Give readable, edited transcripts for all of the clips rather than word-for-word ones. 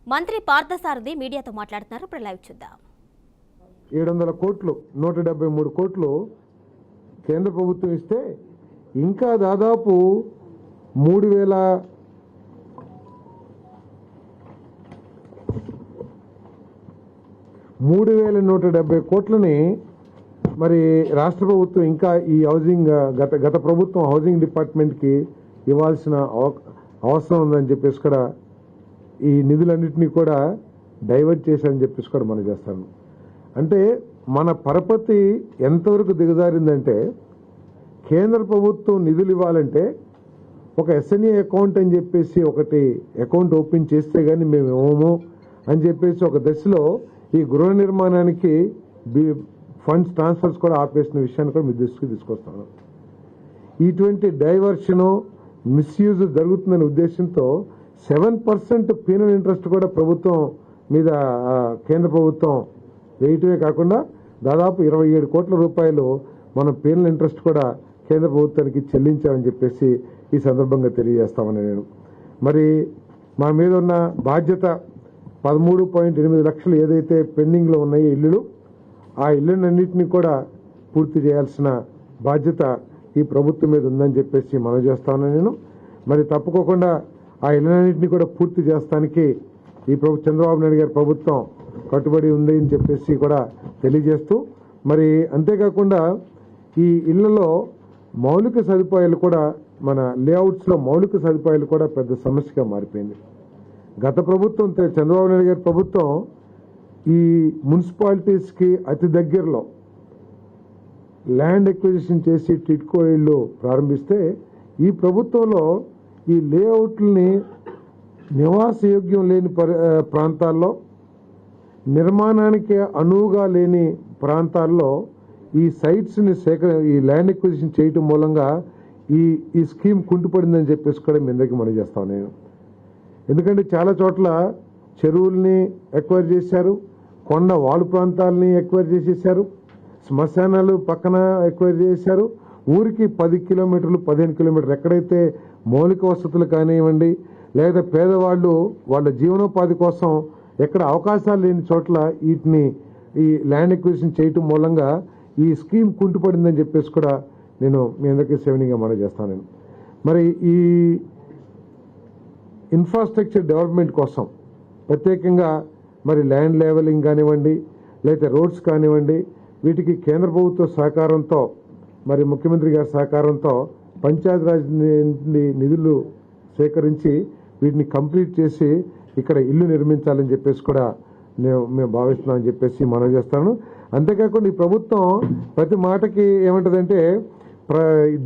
మంత్రి పార్థసారథి మీడియాతో మాట్లాడుతున్నారు. ఇప్పుడు లైవ్ చూద్దాం. 700 కోట్లు 173 కోట్లు కేంద్ర ప్రభుత్వం ఇస్తే ఇంకా దాదాపు 3,170 కోట్లని మరి రాష్ట్ర ప్రభుత్వం ఇంకా ఈ హౌసింగ్ గత ప్రభుత్వం హౌసింగ్ డిపార్ట్మెంట్కి ఇవ్వాల్సిన అవసరం ఉందని చెప్పేసి కూడా ఈ నిధులన్నింటినీ కూడా డైవర్ట్ చేశారని చెప్పేసి కూడా మనం చేస్తాను. అంటే మన పరపతి ఎంతవరకు దిగజారిందంటే కేంద్ర ప్రభుత్వం నిధులు ఇవ్వాలంటే ఒక ఎస్ఎన్ఏ అకౌంట్ అని చెప్పేసి ఒకటి అకౌంట్ ఓపెన్ చేస్తే కానీ మేము ఇవ్వము అని చెప్పేసి ఒక దశలో ఈ గృహ నిర్మాణానికి ఫండ్స్ ట్రాన్స్ఫర్స్ కూడా ఆపేసిన విషయాన్ని కూడా మీ దృష్టికి తీసుకొస్తాను. ఇటువంటి డైవర్షను మిస్యూజ్ జరుగుతుందనే ఉద్దేశంతో 7% పీనల్ ఇంట్రెస్ట్ కూడా ప్రభుత్వం మీద కేంద్ర ప్రభుత్వం వేయటమే కాకుండా దాదాపు 27 కోట్ల రూపాయలు మనం పీనల్ ఇంట్రెస్ట్ కూడా కేంద్ర ప్రభుత్వానికి చెల్లించామని చెప్పేసి ఈ సందర్భంగా తెలియజేస్తామని నేను మరి మా మీద ఉన్న బాధ్యత 13.8 లక్షలు ఏదైతే పెండింగ్లో ఉన్నాయో ఇల్లులు ఆ ఇళ్ళన్నింటినీ కూడా పూర్తి చేయాల్సిన బాధ్యత ఈ ప్రభుత్వం మీద ఉందని చెప్పేసి మనం చేస్తామని నేను మరి తప్పుకోకుండా ఆ ఇళ్ళన్నింటినీ కూడా పూర్తి చేస్తానికి ఈ చంద్రబాబు నాయుడు గారి ప్రభుత్వం కట్టుబడి ఉంది అని చెప్పేసి కూడా తెలియజేస్తూ మరి అంతేకాకుండా ఈ ఇళ్లలో మౌలిక సదుపాయాలు కూడా మన లేఅవుట్స్లో మౌలిక సదుపాయాలు కూడా పెద్ద సమస్యగా మారిపోయింది. గత ప్రభుత్వం చంద్రబాబు నాయుడు గారి ప్రభుత్వం ఈ మున్సిపాలిటీస్కి అతి దగ్గరలో ల్యాండ్ ఎక్విజిషన్ చేసి టిడ్కో ఇళ్ళు ప్రారంభిస్తే ఈ ప్రభుత్వంలో ఈ లేఅవుట్లని నివాసయోగ్యం లేని ప్రాంతాల్లో నిర్మాణానికి అనువుగా లేని ప్రాంతాల్లో ఈ సైట్స్ని ఈ ల్యాండ్ ఎక్విజిషన్ చేయటం మూలంగా ఈ స్కీమ్ కుంటుపడిందని చెప్పేసి కూడా మీ అందరికీ మనం చేస్తాను నేను. ఎందుకంటే చాలా చోట్ల చెరువుల్ని ఎక్వైర్ చేశారు, కొండ వాలు ప్రాంతాలని ఎక్వైర్ చేసేసారు, శ్మశానాలు పక్కన ఎక్వైర్ చేశారు. ఊరికి 10 కిలోమీటర్లు 15 కిలోమీటర్లు ఎక్కడైతే మౌలిక వసతులు కానివ్వండి లేదా పేదవాళ్ళు వాళ్ళ జీవనోపాధి కోసం ఎక్కడ అవకాశాలు లేని చోట్ల వీటిని ఈ ల్యాండ్ ఎక్విజిషన్ చేయటం మూలంగా ఈ స్కీమ్ కుంటుపడిందని చెప్పేసి కూడా నేను మీ అందరికీ సేవనీగా మనం చేస్తాను. మరి ఈ ఇన్ఫ్రాస్ట్రక్చర్ డెవలప్మెంట్ కోసం ప్రత్యేకంగా మరి ల్యాండ్ లెవెలింగ్ కానివ్వండి లేకపోతే రోడ్స్ కానివ్వండి వీటికి కేంద్ర ప్రభుత్వ సహకారంతో మరి ముఖ్యమంత్రి గారి సహకారంతో పంచాయతీరాజ్ నిధులు సేకరించి వీటిని కంప్లీట్ చేసి ఇక్కడ ఇల్లు నిర్మించాలని చెప్పేసి కూడా మేము భావిస్తున్నామని చెప్పేసి మనం చేస్తాను. అంతేకాకుండా ఈ ప్రభుత్వం ప్రతి మాటకి ఏమంటుందంటే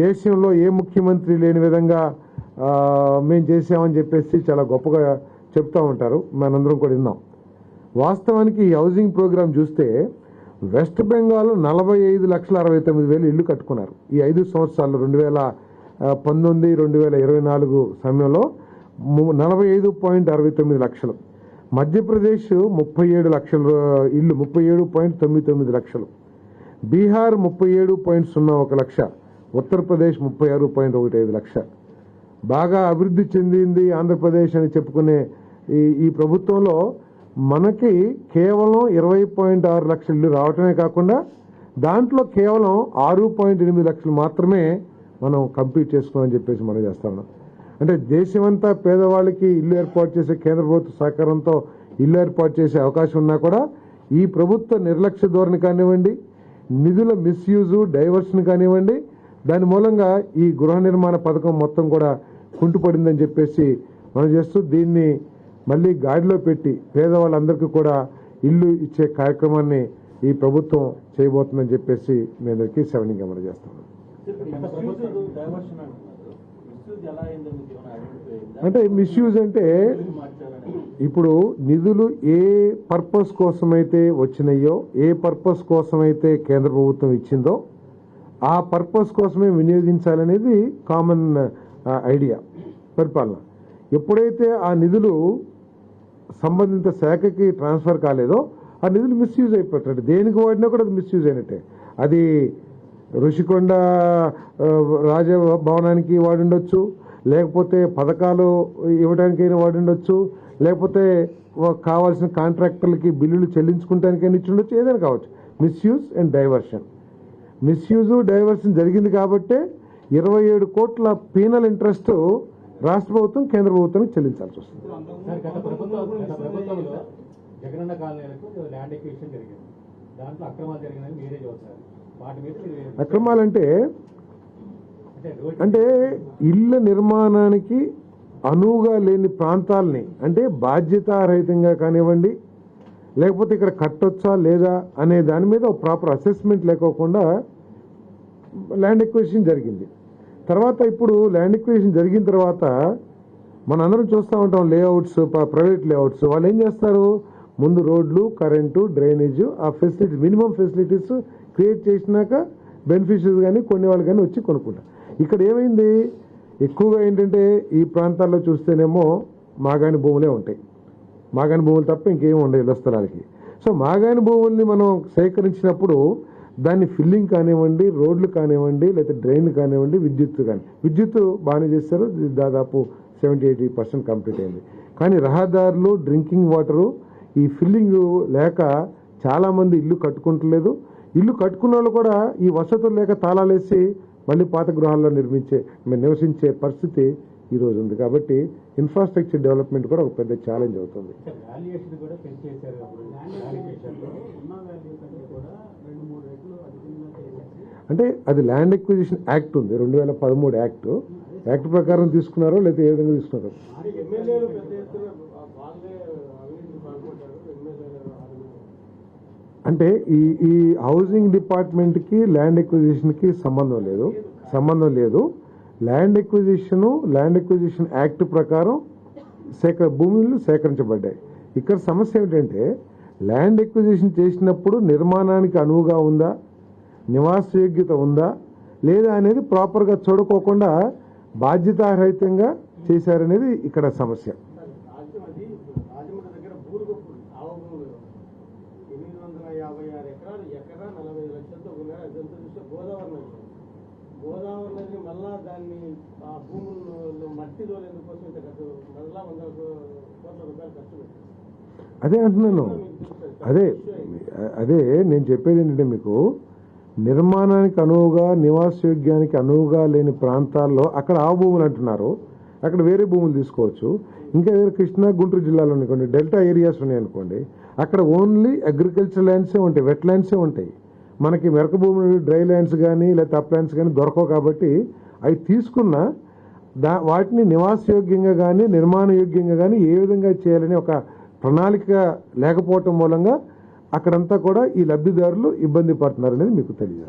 దేశంలో ఏ ముఖ్యమంత్రి లేని విధంగా మేము చేసామని చెప్పేసి చాలా గొప్పగా చెప్తూ ఉంటారు. మనందరం కూడా విన్నాం. వాస్తవానికి ఈ హౌసింగ్ ప్రోగ్రాం చూస్తే వెస్ట్ బెంగాల్ 45,69,000 ఇల్లు కట్టుకున్నారు ఈ 5 సంవత్సరాలు 2019-2024 సమయంలో 45.69 లక్షలు. మధ్యప్రదేశ్ 37 లక్షల ఇల్లు 37.99 లక్షలు, బీహార్ 37.01 లక్ష, ఉత్తరప్రదేశ్ 36.15 లక్ష. బాగా అభివృద్ధి చెందింది ఆంధ్రప్రదేశ్ అని చెప్పుకునే ఈ ప్రభుత్వంలో మనకి కేవలం 20.6 లక్షల ఇల్లు రావటమే కాకుండా దాంట్లో కేవలం 6.8 లక్షలు మాత్రమే మనం కంప్లీట్ చేసుకోమని చెప్పేసి మనం చేస్తాం. అంటే దేశమంతా పేదవాళ్ళకి ఇల్లు ఏర్పాటు చేసే కేంద్ర ప్రభుత్వ సహకారంతో ఇల్లు ఏర్పాటు చేసే అవకాశం ఉన్నా కూడా ఈ ప్రభుత్వ నిర్లక్ష్య ధోరణి కానివ్వండి, నిధుల మిస్యూజు డైవర్షన్ కానివ్వండి, దాని మూలంగా ఈ గృహ నిర్మాణ పథకం మొత్తం కూడా కుంటుపడిందని చెప్పేసి మనం చేస్తూ దీన్ని మళ్ళీ గాడిలో పెట్టి పేదవాళ్ళందరికీ కూడా ఇల్లు ఇచ్చే కార్యక్రమాన్ని ఈ ప్రభుత్వం చేయబోతుందని చెప్పేసి మీ అందరికీ సెవెనింగ్ అమలు చేస్తాం. అంటే మిస్యూజ్ అంటే ఇప్పుడు నిధులు ఏ పర్పస్ కోసమైతే వచ్చినాయో ఏ పర్పస్ కోసమైతే కేంద్ర ప్రభుత్వం ఇచ్చిందో ఆ పర్పస్ కోసమే వినియోగించాలనేది కామన్ ఐడియా పరిపాలన. ఎప్పుడైతే ఆ నిధులు సంబంధిత శాఖకి ట్రాన్స్ఫర్ కాలేదో ఆ నిధులు మిస్యూజ్ అయిపోతాడు. దేనికి వాడినా కూడా అది మిస్యూజ్ అయినట్టే. అది ఋషికొండ రాజభవనానికి వాడి ఉండొచ్చు, లేకపోతే పథకాలు ఇవ్వడానికైనా వాడి ఉండొచ్చు, లేకపోతే కావాల్సిన కాంట్రాక్టర్లకి బిల్లులు చెల్లించుకుంటానికైనా ఇచ్చి ఉండొచ్చు, ఏదైనా కావచ్చు. Misuse and diversion, misuse diversion జరిగింది కాబట్టే 27 కోట్ల పీనల్ ఇంట్రెస్ట్ రాష్ట్ర ప్రభుత్వం కేంద్ర ప్రభుత్వానికి చెల్లించాల్సి వస్తుంది. గత ప్రభుత్వంలో జగనన్న కాలనీలకు ల్యాండ్ ఎక్విజిషన్ జరిగింది, దాంట్లో అక్రమాలు జరిగినవి మీరే చూస్తారు. వాటి మీద అక్రమాలంటే అంటే ఇళ్ల నిర్మాణానికి అనువుగా లేని ప్రాంతాలని, అంటే బాధ్యతారహితంగా కానివ్వండి, లేకపోతే ఇక్కడ కట్టొచ్చా లేదా అనే దాని మీద ఒక ప్రాపర్ అసెస్మెంట్ లేకోకుండా ల్యాండ్ ఎక్విజిషన్ జరిగింది. తర్వాత ఇప్పుడు ల్యాండ్ ఎక్విజిషన్ జరిగిన తర్వాత మనందరం చూస్తూ ఉంటాం లేఅవుట్స్, ప్రైవేట్ లేఅవుట్స్. వాళ్ళు ఏం చేస్తారు, ముందు రోడ్లు, కరెంటు, డ్రైనేజ్, ఆ ఫెసిలిటీస్, మినిమం ఫెసిలిటీస్ క్రియేట్ చేసినాక బెనిఫిషరీస్ కానీ కొన్ని వాళ్ళు కానీ వచ్చి కొనుక్కుంటారు. ఇక్కడ ఏమైంది, ఎక్కువగా ఏంటంటే ఈ ప్రాంతాల్లో చూస్తేనేమో మాగాని భూములే ఉంటాయి. మాగాని భూములు తప్ప ఇంకేం ఉండవు ఇళ్ల స్థలాలకి. సో మాగాని భూముల్ని మనం సేకరించినప్పుడు దాన్ని ఫిల్లింగ్ కానివ్వండి, రోడ్లు కానివ్వండి, లేకపోతే డ్రైన్లు కానివ్వండి, విద్యుత్ బాగానే చేస్తారు, దాదాపు 70-80% కంప్లీట్ అయింది. కానీ రహదారులు, డ్రింకింగ్ వాటరు, ఈ ఫిల్లింగ్ లేక చాలామంది ఇల్లు కట్టుకుంటలేదు. ఇల్లు కట్టుకున్న వాళ్ళు కూడా ఈ వసతులు లేక తాళాలేసి మళ్ళీ పాత గృహాల్లో నివసించే పరిస్థితి ఈరోజు ఉంది. కాబట్టి ఇన్ఫ్రాస్ట్రక్చర్ డెవలప్మెంట్ కూడా ఒక పెద్ద ఛాలెంజ్ అవుతుంది. వాల్యుయేషన్ కూడా పెంచేశారు. అంటే అది ల్యాండ్ ఎక్విజిషన్ యాక్ట్ ఉంది, 2013 యాక్ట్ ప్రకారం తీసుకున్నారో లేకపోతే ఏ విధంగా తీసుకున్నారో. అంటే ఈ హౌసింగ్ డిపార్ట్మెంట్కి ల్యాండ్ ఎక్విజిషన్కి సంబంధం లేదు. ల్యాండ్ ఎక్విజిషన్ యాక్ట్ ప్రకారం భూములు సేకరించబడ్డాయి. ఇక్కడ సమస్య ఏమిటంటే ల్యాండ్ ఎక్విజిషన్ చేసినప్పుడు నిర్మాణానికి అనువుగా ఉందా, నివాసయోగ్యత ఉందా లేదా అనేది ప్రాపర్గా చూడుకోకుండా బాధ్యతారహితంగా చేశారనేది ఇక్కడ సమస్య. గోదావరి నది మళ్ళా దాన్ని ఆ భూములు మట్టి దోలేందు కోసం మళ్ళా 100 కోట్ల రూపాయలు ఖర్చు పెట్టారు. అదే అంటున్నాను, అదే నేను చెప్పేది ఏంటంటే మీకు నిర్మాణానికి అనువుగా, నివాసయోగ్యానికి అనువుగా లేని ప్రాంతాల్లో అక్కడ ఆ భూములు అంటున్నారు, అక్కడ వేరే భూములు తీసుకోవచ్చు. ఇంకా వేరే కృష్ణా, గుంటూరు జిల్లాలో అనుకోండి, డెల్టా ఏరియాస్ ఉన్నాయనుకోండి, అక్కడ ఓన్లీ అగ్రికల్చర్ ల్యాండ్సే ఉంటాయి, వెట్ ల్యాండ్సే ఉంటాయి. మనకి మెరక భూములు, డ్రై ల్యాండ్స్ కానీ లేదా అప్ ల్యాండ్స్ కానీ దొరకవు. కాబట్టి అవి తీసుకున్న వాటిని నివాసయోగ్యంగా కానీ నిర్మాణయోగ్యంగా కానీ ఏ విధంగా చేయాలని ఒక ప్రణాళిక లేకపోవటం మూలంగా అక్కడంతా కూడా ఈ లబ్ధిదారులు ఇబ్బంది పడుతున్నారు అనేది మీకు తెలియదు.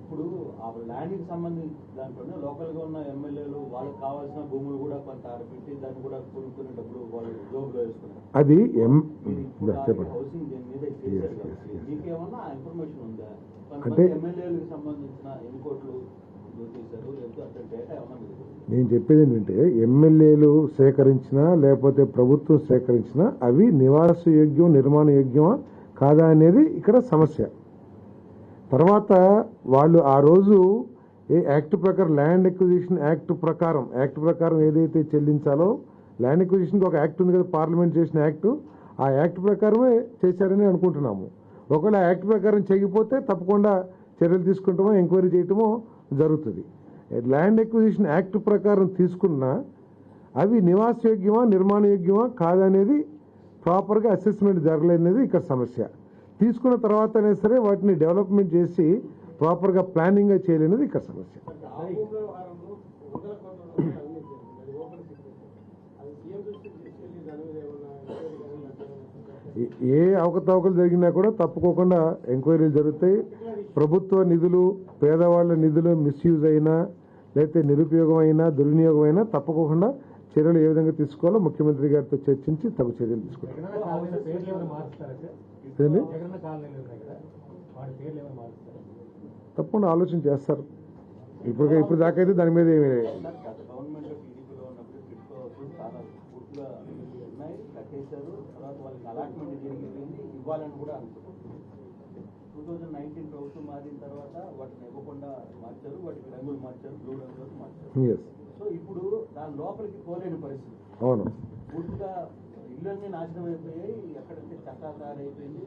ఇప్పుడు ఆ ల్యాండ్కి సంబంధించి దాంట్లోనే లోకల్ గా ఉన్న ఎమ్మెల్యేలు వాళ్ళకి కావాల్సిన భూములు కూడా కొంత పెట్టి దాన్ని కూడా కొనుక్కునేటప్పుడు వాళ్ళు జోబులో వేసుకున్నారు. అది హౌసింగ్ దీని మీద చేశారు కాబట్టి మీకేమన్నా ఇన్ఫర్మేషన్ ఉందా? అంటే ఎమ్మెల్యేలకు సంబంధించిన ఎన్ని కోట్లు చేశారు, లేకపోతే డేటా ఏమన్నా? నేను చెప్పేది ఏంటంటే ఎమ్మెల్యేలు సేకరించినా లేకపోతే ప్రభుత్వం సేకరించినా అవి నివాసయోగ్యం, నిర్మాణయోగ్యమా కాదా అనేది ఇక్కడ సమస్య. తర్వాత వాళ్ళు ఆ రోజు ఏ యాక్ట్ ప్రకారం ల్యాండ్ ఎక్విజిషన్ యాక్ట్ ప్రకారం ఏదైతే చెల్లించాలో, ల్యాండ్ ఎక్విజిషన్కి ఒక యాక్ట్ ఉంది కదా, పార్లమెంట్ చేసిన యాక్ట్, ఆ యాక్ట్ ప్రకారమే చేశారని అనుకుంటున్నాము. ఒకవేళ ఆ యాక్ట్ ప్రకారం చేయకపోతే తప్పకుండా చర్యలు తీసుకుంటామో, ఎంక్వైరీ చేయటమో జరుగుతుంది. ల్యాండ్ ఎక్విజిషన్ యాక్ట్ ప్రకారం తీసుకున్నా అవి నివాసయోగ్యమా, నిర్మాణయోగ్యమా కాదనేది ప్రాపర్గా అసెస్మెంట్ జరగలేదనేది ఇక్కడ సమస్య. తీసుకున్న తర్వాతనే సరే వాటిని డెవలప్మెంట్ చేసి ప్రాపర్గా ప్లానింగ్గా చేయలేనిది ఇక్కడ సమస్య. ఏ అవకతవకలు జరిగినా కూడా తప్పుకోకుండా ఎంక్వైరీలు జరుగుతాయి. ప్రభుత్వ నిధులు, పేదవాళ్ల నిధులు మిస్యూజ్ అయినా లేకపోతే నిరుపయోగమైనా, దుర్వినియోగమైనా తప్పకుండా చర్యలు ఏ విధంగా తీసుకోవాలో ముఖ్యమంత్రి గారితో చర్చించి తగు చర్యలు తీసుకుంటారు. తప్పకుండా ఆలోచన చేస్తారు. ఇప్పుడు దాకా అయితే దాని మీద ఏమీ లేదు. కట్టేశారు, తర్వాత వాళ్ళకి అలాట్మెంట్ జరిగిపోయింది, ఇవ్వాలని కూడా అనుకుంటున్నారు. 2019 ప్రభుత్వం మారిన తర్వాత వాటిని ఇవ్వకుండా మార్చారు, వాటికి రంగులు మార్చారు, బ్లూ రంగులు మార్చారు. సో ఇప్పుడు దాని లోపలికి పోలేని పరిస్థితి. అవును. పూర్తిగా ఇళ్ళన్నీ నాశనం అయిపోయాయి. ఎక్కడంటే చక్కాకారు అయిపోయింది.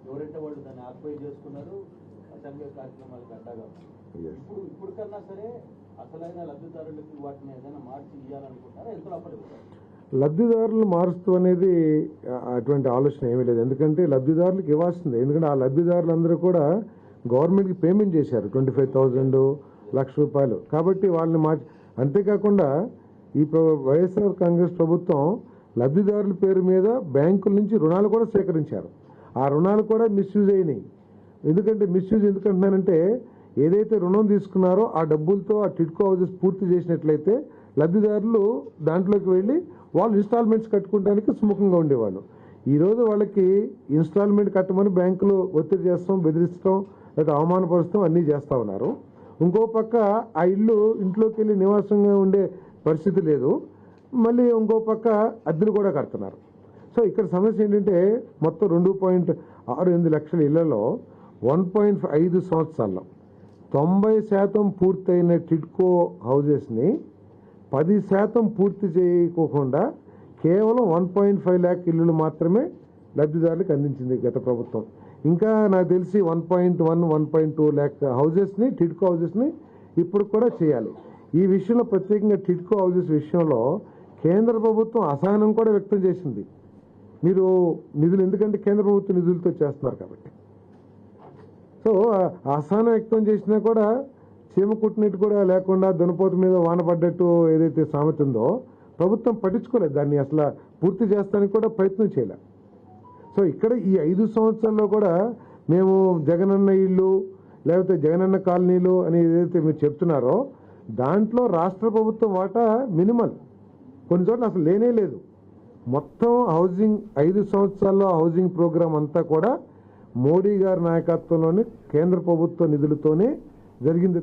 ఎవరంటే వాళ్ళు దాన్ని ఆక్యుపై చేసుకున్నారు. అసెంబ్లీ కార్యక్రమాలకు అడ్డాగా. ఇప్పుడు కన్నా సరే అసలైన లబ్ధిదారులకి వాటిని ఏదైనా మార్చి ఇవ్వాలనుకుంటారా? ఎంత అప్పటికి లబ్ధిదారులు మారుస్తూ అనేది అటువంటి ఆలోచన ఏమీ లేదు. ఎందుకంటే లబ్ధిదారులకు ఇవ్వాల్సిందే. ఎందుకంటే ఆ లబ్ధిదారులందరూ కూడా గవర్నమెంట్కి పేమెంట్ చేశారు 25,000 ₹1,00,000. కాబట్టి వాళ్ళని అంతేకాకుండా ఈ వైఎస్ఆర్ కాంగ్రెస్ ప్రభుత్వం లబ్ధిదారుల పేరు మీద బ్యాంకుల నుంచి రుణాలు కూడా సేకరించారు. ఆ రుణాలు కూడా మిస్యూజ్ అయినాయి. ఎందుకంటే మిస్యూజ్ ఎందుకంటున్నానంటే ఏదైతే రుణం తీసుకున్నారో ఆ డబ్బులతో ఆ టిడ్కో హౌసెస్ పూర్తి చేసినట్లయితే లబ్ధిదారులు దాంట్లోకి వెళ్ళి వాళ్ళు ఇన్స్టాల్మెంట్స్ కట్టుకోవడానికి సుముఖంగా ఉండేవాళ్ళు. ఈరోజు వాళ్ళకి ఇన్స్టాల్మెంట్ కట్టమని బ్యాంకులు ఒత్తిడి చేస్తాం, బెదిరిస్తాం, లేదా అవమానపరుస్తాం అన్నీ చేస్తూ ఉన్నారు. ఇంకో పక్క ఆ ఇంట్లోకి వెళ్ళి నివాసంగా ఉండే పరిస్థితి లేదు. మళ్ళీ ఇంకో పక్క అద్దెలు కూడా కడుతున్నారు. సో ఇక్కడ సమస్య ఏంటంటే మొత్తం 2.68 లక్షల ఇళ్లలో 1.5 సంవత్సరాల్లో 90% పూర్తయిన టిడ్కో హౌజెస్ని 10% పూర్తి చేయకోకుండా కేవలం 1.5 lakh ఇల్లులు మాత్రమే లబ్ధిదారులకు అందించింది గత ప్రభుత్వం. ఇంకా నాకు తెలిసి 1.1, 1.2 lakh హౌజెస్ని టిడ్కో హౌజెస్ని ఇప్పుడు కూడా చేయాలి. ఈ విషయంలో ప్రత్యేకంగా టిడ్కో హౌజెస్ విషయంలో కేంద్ర ప్రభుత్వం అసహనం కూడా వ్యక్తం చేసింది. మీరు నిధులు ఎందుకంటే కేంద్ర ప్రభుత్వం నిధులతో చేస్తున్నారు కాబట్టి. సో అసహనం వ్యక్తం చేసినా కూడా చీమ కుట్టినట్టు కూడా లేకుండా దునపోతు మీద వాన పడ్డట్టు ఏదైతే సామెత ఉందో ప్రభుత్వం పట్టించుకోలేదు. దాన్ని అసలు పూర్తి చేస్తానికి కూడా ప్రయత్నం చేయలే. సో ఇక్కడ ఈ 5 సంవత్సరాల్లో కూడా మేము జగనన్న ఇళ్ళు లేకపోతే జగనన్న కాలనీలు అని ఏదైతే మీరు చెప్తున్నారో దాంట్లో రాష్ట్ర ప్రభుత్వం వాటా మినిమల్, కొన్ని చోట్ల అసలు లేనే లేదు. మొత్తం హౌసింగ్ 5 సంవత్సరాల్లో హౌసింగ్ ప్రోగ్రాం అంతా కూడా మోడీ గారి నాయకత్వంలోని కేంద్ర ప్రభుత్వ నిధులతోనే జరిగింది.